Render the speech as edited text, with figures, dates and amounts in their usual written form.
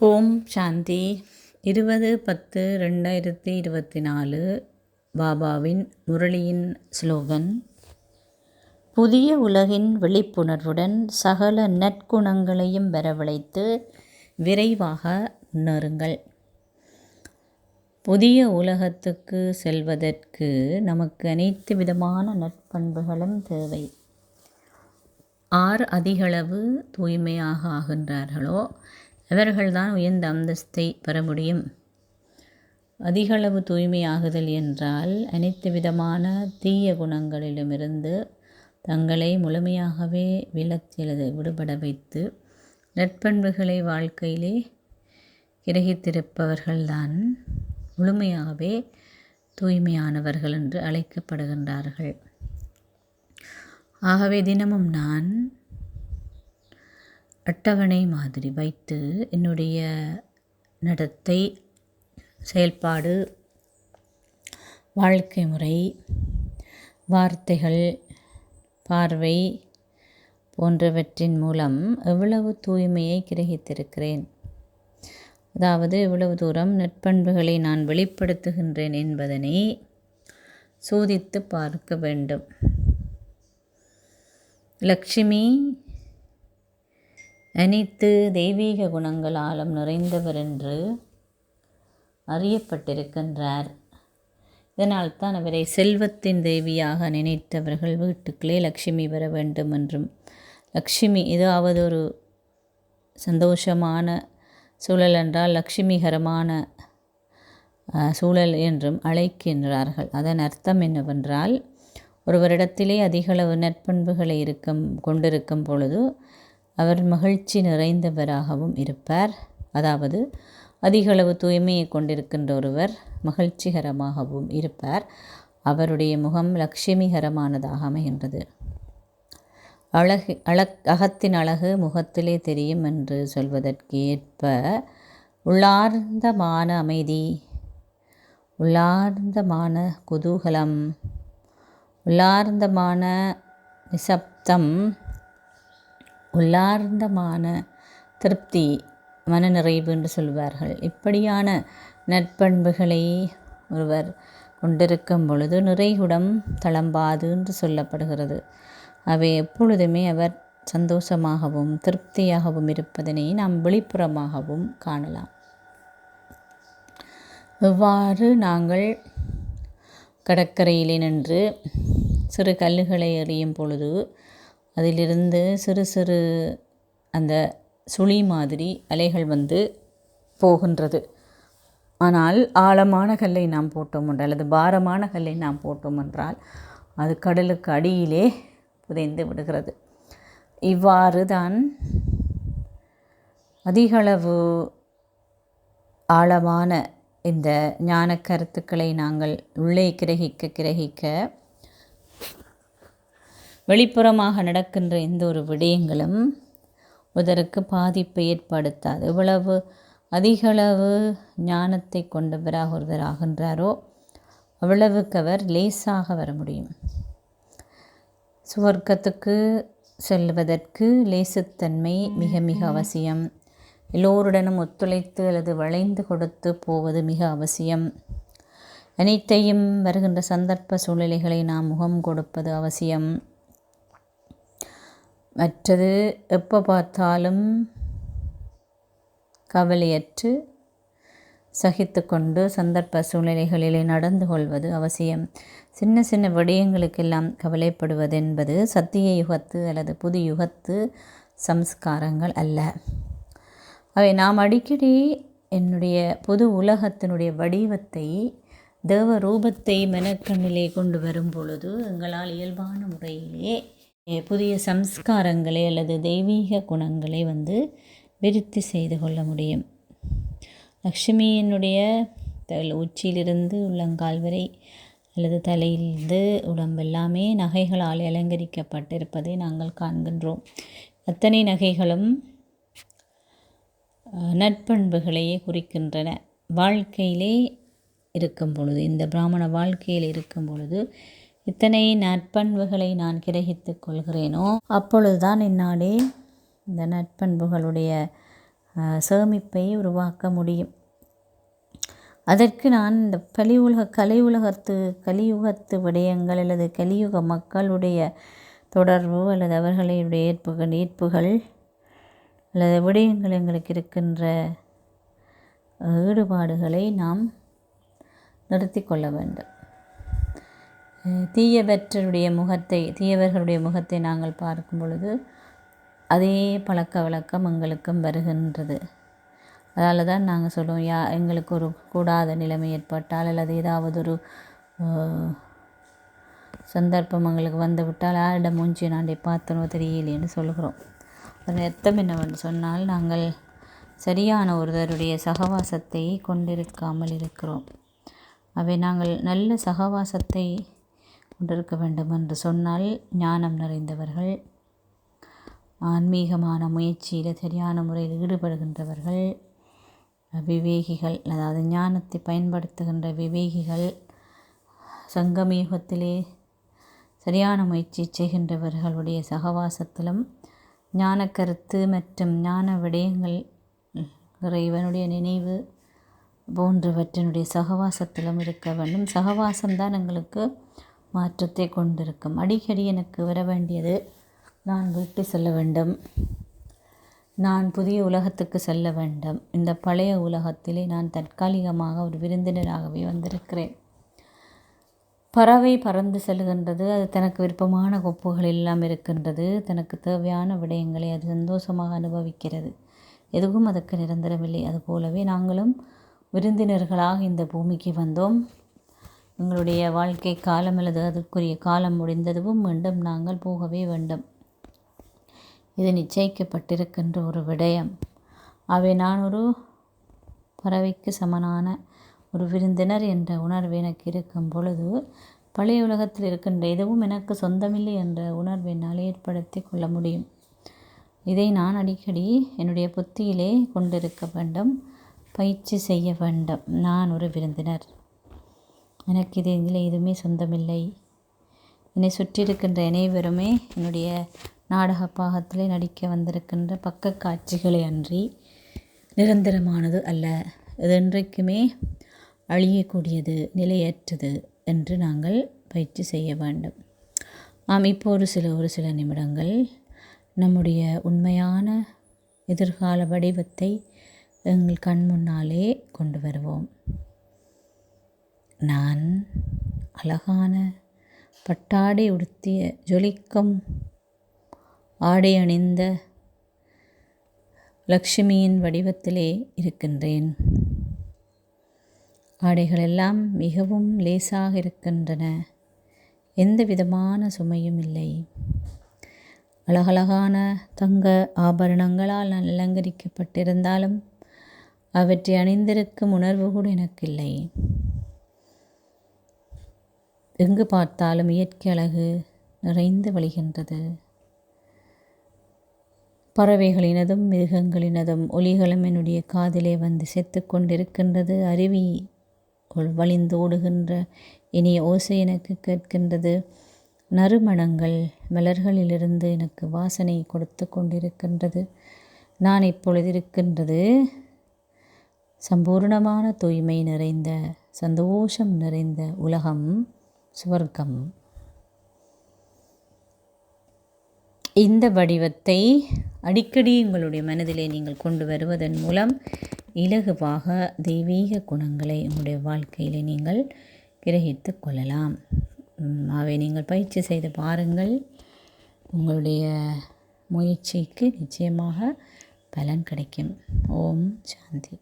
ஓம் சாந்தி 20/10/2024 பாபாவின் முரளியின் ஸ்லோகன். புதிய உலகின் விழிப்புணர்வுடன் சகல நற்குணங்களையும் வரவழைத்து விரைவாக முன்னேறுங்கள். புதிய உலகத்துக்கு செல்வதற்கு நமக்கு அனைத்து விதமான நற்பண்புகளும் தேவை. ஆர் அதிகளவு தூய்மையாக ஆகின்றார்களோ அவர்கள்தான் உயர்ந்த அந்தஸ்தை பெற முடியும். அதிகளவு தூய்மையாகுதல் என்றால் அனைத்து விதமான தீய குணங்களிலுமிருந்து தங்களை முழுமையாகவே விலக்கி விடுபட வைத்து நற்பண்புகளை வாழ்க்கையிலே கிரகித்திருப்பவர்கள்தான் முழுமையாகவே தூய்மையானவர்கள் என்று அழைக்கப்படுகின்றார்கள். ஆகவே தினமும் நான் அட்டவணை மாதிரி வைத்து என்னுடைய நடத்தை, செயல்பாடு, வாழ்க்கை முறை, வார்த்தைகள், பார்வை போன்றவற்றின் மூலம் எவ்வளவு தூய்மையை கிரகித்திருக்கிறேன், அதாவது எவ்வளவு தூரம் நற்பண்புகளை நான் வெளிப்படுத்துகின்றேன் என்பதனை சோதித்து பார்க்க வேண்டும். லக்ஷ்மி அனைத்து தெய்வீக குணங்களாலும் நிறைந்தவர் என்று அறியப்பட்டிருக்கின்றார். இதனால்தான் அவரை செல்வத்தின் தேவியாக நினைத்தவர்கள் வீட்டுக்குள்ளே லக்ஷ்மி வர வேண்டும் என்றும், லக்ஷ்மி ஏதாவது ஒரு சந்தோஷமான சூழல் என்றால் லக்ஷ்மிகரமான சூழல் என்றும் அழைக்கின்றார்கள். அதன் அர்த்தம் என்னவென்றால், ஒருவரிடத்திலே அதிகளவு நற்பண்புகளை கொண்டிருக்கும் பொழுது அவர் மகிழ்ச்சி நிறைந்தவராகவும் இருப்பார். அதாவது அதிகளவு தூய்மையை கொண்டிருக்கின்ற ஒருவர் மகிழ்ச்சிகரமாகவும் இருப்பார். அவருடைய முகம் லட்சுமிகரமானதாக அமைகின்றது. அகத்தின் அழகு முகத்திலே தெரியும் என்று சொல்வதற்கு ஏற்ப உள்ளார்ந்தமான அமைதி, உள்ளார்ந்தமான குதூகலம், உள்ளார்ந்தமான நிசப்தம், உள்ளார்ந்தமான திருப்தி, மனநிறைவு என்று சொல்வார்கள். இப்படியான நற்பண்புகளை ஒருவர் கொண்டிருக்கும் பொழுது நிறைகுடம் தளம்பாது என்று சொல்லப்படுகிறது. அவை எப்பொழுதுமே அவர் சந்தோஷமாகவும் திருப்தியாகவும் இருப்பதனை நாம் வெளிப்புறமாகவும் காணலாம். எவ்வாறு நாங்கள் கடற்கரையிலே நின்று சிறு கல்லுகளை எறியும் பொழுது அதிலிருந்து சிறு சிறு அந்த சுழி மாதிரி அலைகள் வந்து போகின்றது. ஆனால் ஆழமான கல்லை நாம் போட்டோம் என்றால் அல்லது பாரமான கல்லை நாம் போட்டோம் என்றால் அது கடலுக்கு அடியிலே புதைந்து விடுகிறது. இவ்வாறு தான் அதிகளவு ஆழமான இந்த ஞான கருத்துக்களை நாங்கள் உள்ளே கிரகிக்க வெளிப்புறமாக நடக்கின்ற எந்த ஒரு விடயங்களும் ஒருவருக்கு பாதிப்பை ஏற்படுத்தாது. எவ்வளவு அதிகளவு ஞானத்தை கொண்டவராக ஒருவர் ஆகின்றாரோ அவ்வளவுக்கு அவர் லேசாக வர முடியும். சுவர்க்கத்துக்கு செல்வதற்கு லேசுத்தன்மை மிக மிக அவசியம். எல்லோருடனும் ஒத்துழைத்து அல்லது வளைந்து கொடுத்து போவது மிக அவசியம். அனைத்தையும் வருகின்ற சந்தர்ப்ப சூழ்நிலைகளை நாம் முகம் கொடுப்பது அவசியம். மற்றது எப்போ பார்த்தாலும் கவலையற்று சகித்து கொண்டு சந்தர்ப்ப சூழ்நிலைகளிலே நடந்து கொள்வது அவசியம். சின்ன சின்ன விடயங்களுக்கெல்லாம் கவலைப்படுவது என்பது சத்திய யுகத்து அல்லது புது யுகத்து சம்ஸ்காரங்கள் அல்ல. அவை நாம் அடிக்கடி என்னுடைய புது உலகத்தினுடைய வடிவத்தை, தேவ ரூபத்தை மனக்கண்ணிலே கொண்டு வரும் பொழுது எங்களால் இயல்பான முறையிலே புதிய சம்ஸ்காரங்களை அல்லது தெய்வீக குணங்களை வந்து விருத்தி செய்து கொள்ள முடியும். லக்ஷ்மியினுடைய உச்சியிலிருந்து உள்ளங்கால் வரை அல்லது தலையிலிருந்து உடம்பெல்லாமே நகைகளால் அலங்கரிக்கப்பட்டிருப்பதை நாங்கள் காண்கின்றோம். அத்தனை நகைகளும் நற்பண்புகளையே குறிக்கின்றன. வாழ்க்கையிலே இருக்கும் பொழுது, இந்த பிராமண வாழ்க்கையில் இருக்கும் பொழுது இத்தனை நற்பண்புகளை நான் கிரகித்து கொள்கிறேனோ அப்பொழுதுதான் என்னாலே இந்த நற்பண்புகளுடைய சேமிப்பை உருவாக்க முடியும். அதற்கு நான் இந்த கலியுகத்து விடயங்கள் அல்லது கலியுக மக்களுடைய தொடர்பு அல்லது அவர்களுடைய ஈர்ப்புகள் அல்லது விடயங்கள் எங்களுக்கு இருக்கின்ற ஈடுபாடுகளை நாம் நிறுத்தி கொள்ள வேண்டும். தீயவர்களுடைய முகத்தை நாங்கள் பார்க்கும் பொழுது அதே பழக்க வழக்கம் எங்களுக்கும் வருகின்றது. அதால் தான் நாங்கள் சொல்லுவோம், எங்களுக்கு ஒரு கூடாத நிலைமை ஏற்பட்டால் அல்லது ஏதாவது ஒரு சந்தர்ப்பம் எங்களுக்கு வந்து விட்டால் யாரிடம் மூஞ்சி நாண்டை பார்த்தனோ தெரியலேன்னு சொல்கிறோம். அதன் அர்த்தம் என்னவென்று சொன்னால், நாங்கள் சரியான ஒருவருடைய சகவாசத்தை கொண்டிருக்காமல் இருக்கிறோம். அவை நாங்கள் நல்ல சகவாசத்தை கொண்டிருக்க வேண்டும் என்று சொன்னால், ஞானம் நிறைந்தவர்கள், ஆன்மீகமான முயற்சியில் சரியான முறையில் ஈடுபடுகின்றவர்கள், விவேகிகள், அதாவது ஞானத்தை பயன்படுத்துகின்ற விவேகிகள், சங்கமயுகத்திலே சரியான முயற்சி செய்கின்றவர்களுடைய சகவாசத்திலும் ஞான கருத்து மற்றும் ஞான விடயங்கள், இறைவனுடைய நினைவு போன்றவற்றினுடைய சகவாசத்திலும் இருக்க வேண்டும். சகவாசம்தான் எங்களுக்கு மாற்றத்தை கொண்டிருக்கும். அடிக்கடி எனக்கு வர வேண்டியது, நான் வீட்டு செல்ல வேண்டும், நான் புதிய உலகத்துக்கு செல்ல வேண்டும், இந்த பழைய உலகத்திலே நான் தற்காலிகமாக ஒரு விருந்தினராகவே வந்திருக்கிறேன். பறவை பறந்து செல்கின்றது, அது தனக்கு விருப்பமான கொப்புகள் எல்லாம் இருக்கின்றது, தனக்கு தேவையான விடயங்களை அது சந்தோஷமாக அனுபவிக்கிறது. எதுவும் அதுக்கு நிரந்தரமில்லை. அதுபோலவே நாங்களும் விருந்தினர்களாக இந்த பூமிக்கு வந்தோம். எங்களுடைய வாழ்க்கை காலம் அல்லது அதற்குரிய காலம் முடிந்ததும் மீண்டும் நாங்கள் போகவே வேண்டும். இது நிச்சயிக்கப்பட்டிருக்கின்ற ஒரு விடயம். அவை நான் ஒரு பறவைக்கு சமனான ஒரு விருந்தினர் என்ற உணர்வு எனக்கு இருக்கும் பொழுது, பழைய உலகத்தில் இருக்கின்ற எதுவும் எனக்கு சொந்தமில்லை என்ற உணர்வை என்னால் ஏற்படுத்தி கொள்ள முடியும். இதை நான் அடிக்கடி என்னுடைய புத்தியிலே கொண்டிருக்க வேண்டும், பயிற்சி செய்ய வேண்டும். நான் ஒரு விருந்தினர், எனக்கு இதில் எதுவுமே சொந்தமில்லை. என்னை சுற்றி இருக்கின்ற அனைவருமே என்னுடைய நாடக பாகத்திலே நடிக்க வந்திருக்கின்ற பக்க காட்சிகளை அன்றி நிரந்தரமானது அல்ல. இது என்றைக்குமே அழியக்கூடியது, நிலையற்றது என்று நாங்கள் பயிற்சி செய்ய வேண்டும். இப்போ ஒரு சில நிமிடங்கள் நம்முடைய உண்மையான எதிர்கால வடிவத்தை எங்கள் கண் முன்னாலே கொண்டு வருவோம். நான் அழகான பட்டாடை உடுத்திய ஜொலிக்கும் ஆடை அணிந்த லக்ஷ்மியின் வடிவத்திலே இருக்கின்றேன். ஆடைகள் எல்லாம் மிகவும் லேசாக இருக்கின்றன, எந்த விதமான சுமையும் இல்லை. அழகழகான தங்க ஆபரணங்களால் நான் அலங்கரிக்கப்பட்டிருந்தாலும் அவற்றை அணிந்திருக்கும் உணர்வு கூட எனக்கு இல்லை. எங்கு பார்த்தாலும் இயற்கை அழகு நிறைந்து வழிகின்றது. பறவைகளினதும் மிருகங்களினதும் ஒலிகளும் என்னுடைய காதிலே வந்து செத்து கொண்டிருக்கின்றது. அருவி வழிந்தோடுகின்ற இனிய ஓசை எனக்கு கேட்கின்றது. நறுமணங்கள் மலர்களிலிருந்து எனக்கு வாசனை கொடுத்து கொண்டிருக்கின்றது. நான் இப்பொழுது இருக்கின்றது சம்பூர்ணமான தூய்மை நிறைந்த, சந்தோஷம் நிறைந்த உலகம், சுவர்க்கம். இந்த வடிவத்தை அடிக்கடி உங்களுடைய மனதிலே நீங்கள் கொண்டு வருவதன் மூலம் இலகுவாக தெய்வீக குணங்களை உங்களுடைய வாழ்க்கையிலே நீங்கள் கிரகித்து கொள்ளலாம். அவை நீங்கள் பயிற்சி செய்து பாருங்கள். உங்களுடைய முயற்சிக்கு நிச்சயமாக பலன் கிடைக்கும். ஓம் சாந்தி.